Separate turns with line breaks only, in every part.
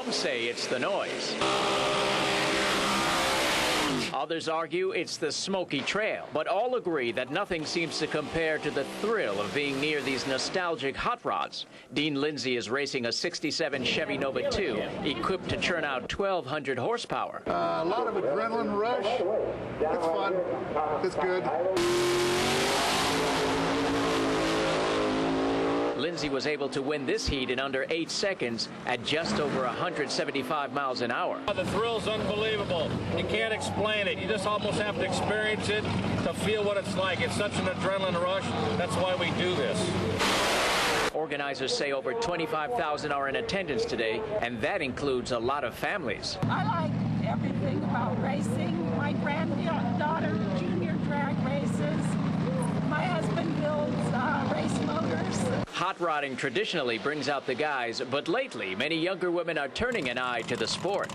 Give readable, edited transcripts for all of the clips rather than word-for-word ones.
Some say it's the noise. Others argue it's the smoky trail, but all agree that nothing seems to compare to the thrill of being near these nostalgic hot rods. Dean Lindsay is racing a '67 Chevy Nova 2, equipped to churn out 1,200 horsepower.
A lot of adrenaline rush. It's fun. It's good.
Lindsay was able to win this heat in under 8 seconds at just over 175 miles an hour.
The thrill's unbelievable. You can't explain it. You just almost have to experience it to feel what it's like. It's such an adrenaline rush. That's why we do this.
Organizers say over 25,000 are in attendance today, and that includes a lot of families.
I like everything about racing. My granddaughter junior drag races. My husband builds race motors.
Hot rodding traditionally brings out the guys, but lately many younger women are turning an eye to the sport.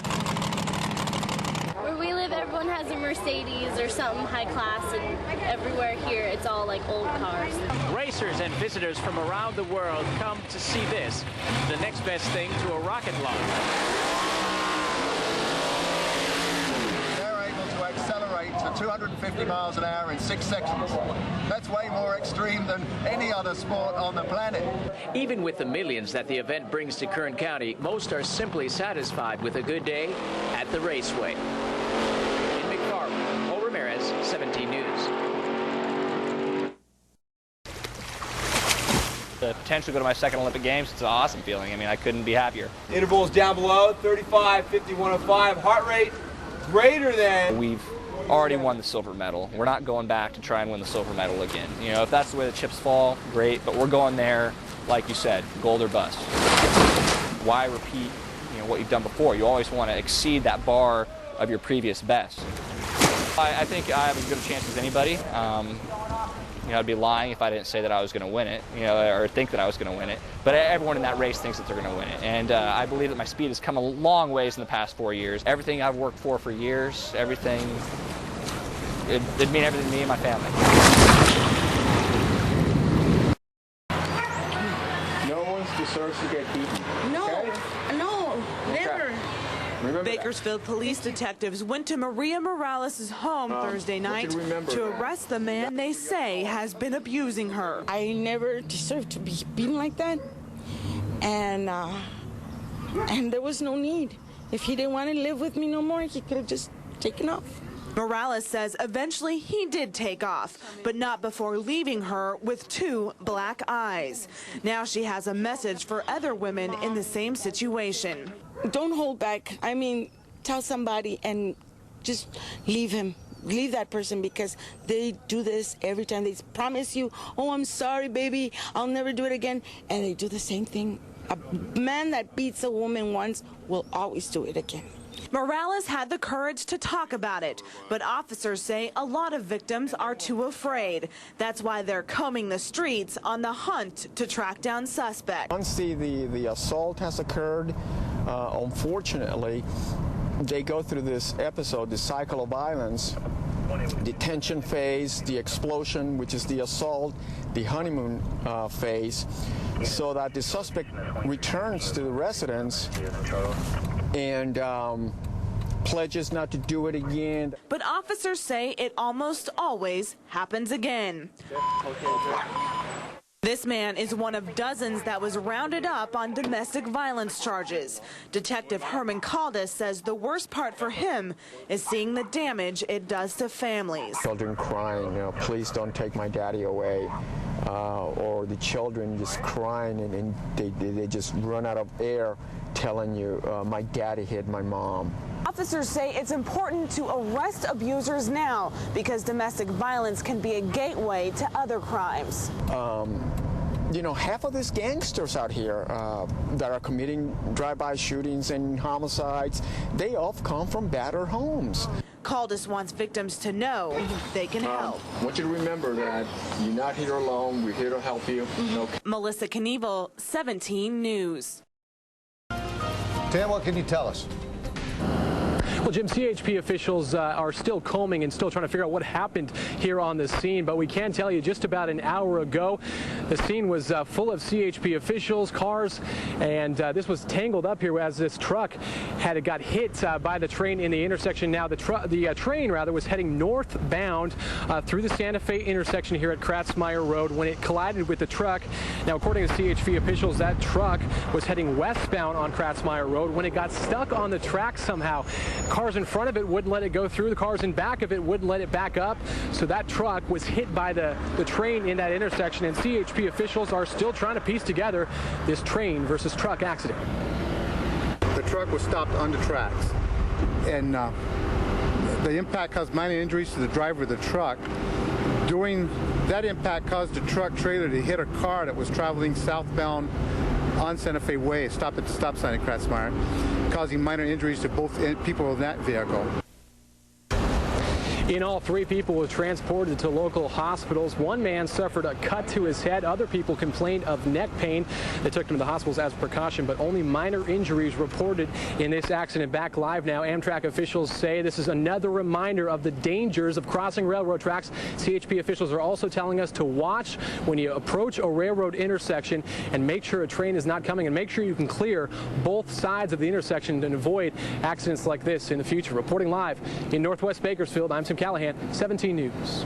Where we live, everyone has a Mercedes or something high class, and everywhere here it's all like old cars.
Racers and visitors from around the world come to see this, the next best thing to a rocket launch.
Accelerate to 250 miles an hour in 6 seconds. That's way more extreme than any other sport on the planet.
Even with the millions that the event brings to Kern County, most are simply satisfied with a good day at the raceway. In McFarland, Paul Ramirez, 17 News.
The potential to go to my second Olympic Games, it's an awesome feeling. I mean, I couldn't be happier.
Intervals down below, 35, 50, 105, heart rate greater than.
We've already won the silver medal. We're not going back to try and win the silver medal again. You know, if that's the way the chips fall, great, but we're going there, like you said, gold or bust. Why repeat, what you've done before? You always want to exceed that bar of your previous best. I think I have as good a chance as anybody. I'd be lying if I didn't say that I was going to win it, or think that I was going to win it. But everyone in that race thinks that they're going to win it. And I believe that my speed has come a long ways in the past 4 years. Everything I've worked for years, everything, it'd mean everything to me and my family.
No one deserves to get beaten.
No,
okay?
no, never.
Remember
Bakersfield police detectives went to Maria Morales' home Thursday night to arrest the man they say has been abusing her.
I never deserved to be beaten like that, and there was no need. If he didn't want to live with me no more, he could have just taken off.
Morales says eventually he did take off, but not before leaving her with 2 black eyes. Now she has a message for other women in the same situation.
Don't hold back. I mean, tell somebody and just leave him. Leave that person, because they do this every time. They promise you, oh, I'm sorry, baby, I'll never do it again. And they do the same thing. A man that beats a woman once will always do it again.
Morales had the courage to talk about it, but officers say a lot of victims are too afraid. That's why they're combing the streets on the hunt to track down suspects.
Once the assault has occurred, unfortunately, they go through this episode, this cycle of violence, the tension phase, the explosion, which is the assault, the honeymoon phase, so that the suspect returns to the residence and pledges not to do it again.
But officers say it almost always happens again. This man is one of dozens that was rounded up on domestic violence charges. Detective Herman Caldas says the worst part for him is seeing the damage it does to families.
Children crying, please don't take my daddy away. Or the children just crying and they just run out of air telling you, my daddy hit my mom.
Officers say it's important to arrest abusers now because domestic violence can be a gateway to other crimes.
Half of these gangsters out here that are committing drive-by shootings and homicides, they all come from battered homes.
Caldas wants victims to know they can help.
I want you to remember that you're not here alone. We're here to help you. Okay.
Melissa Knievel, 17 News.
Tam, what can you tell us?
Well, Jim, CHP officials are still combing and still trying to figure out what happened here on the scene, but we can tell you just about an hour ago, the scene was full of CHP officials, cars, and this was tangled up here as this truck got hit by the train in the intersection. Now, the train was heading northbound through the Santa Fe intersection here at Kratzmeyer Road when it collided with the truck. Now, according to CHP officials, that truck was heading westbound on Kratzmeyer Road when it got stuck on the track somehow. Cars in front of it wouldn't let it go through. The cars in back of it wouldn't let it back up. So that truck was hit by the train in that intersection, and CHP officials are still trying to piece together this train versus truck accident.
The truck was stopped on the tracks, and the impact caused minor injuries to the driver of the truck. Doing that impact caused the truck trailer to hit a car that was traveling southbound on Santa Fe Way, stopped at the stop sign at Kratzmeyer, causing minor injuries to both people in that vehicle.
In all, 3 people were transported to local hospitals. One man suffered a cut to his head. Other people complained of neck pain. They took them to the hospitals as a precaution, but only minor injuries reported in this accident. Back live now, Amtrak officials say this is another reminder of the dangers of crossing railroad tracks. CHP officials are also telling us to watch when you approach a railroad intersection and make sure a train is not coming, and make sure you can clear both sides of the intersection and avoid accidents like this in the future. Reporting live in Northwest Bakersfield, I'm Tim Callahan, 17 News.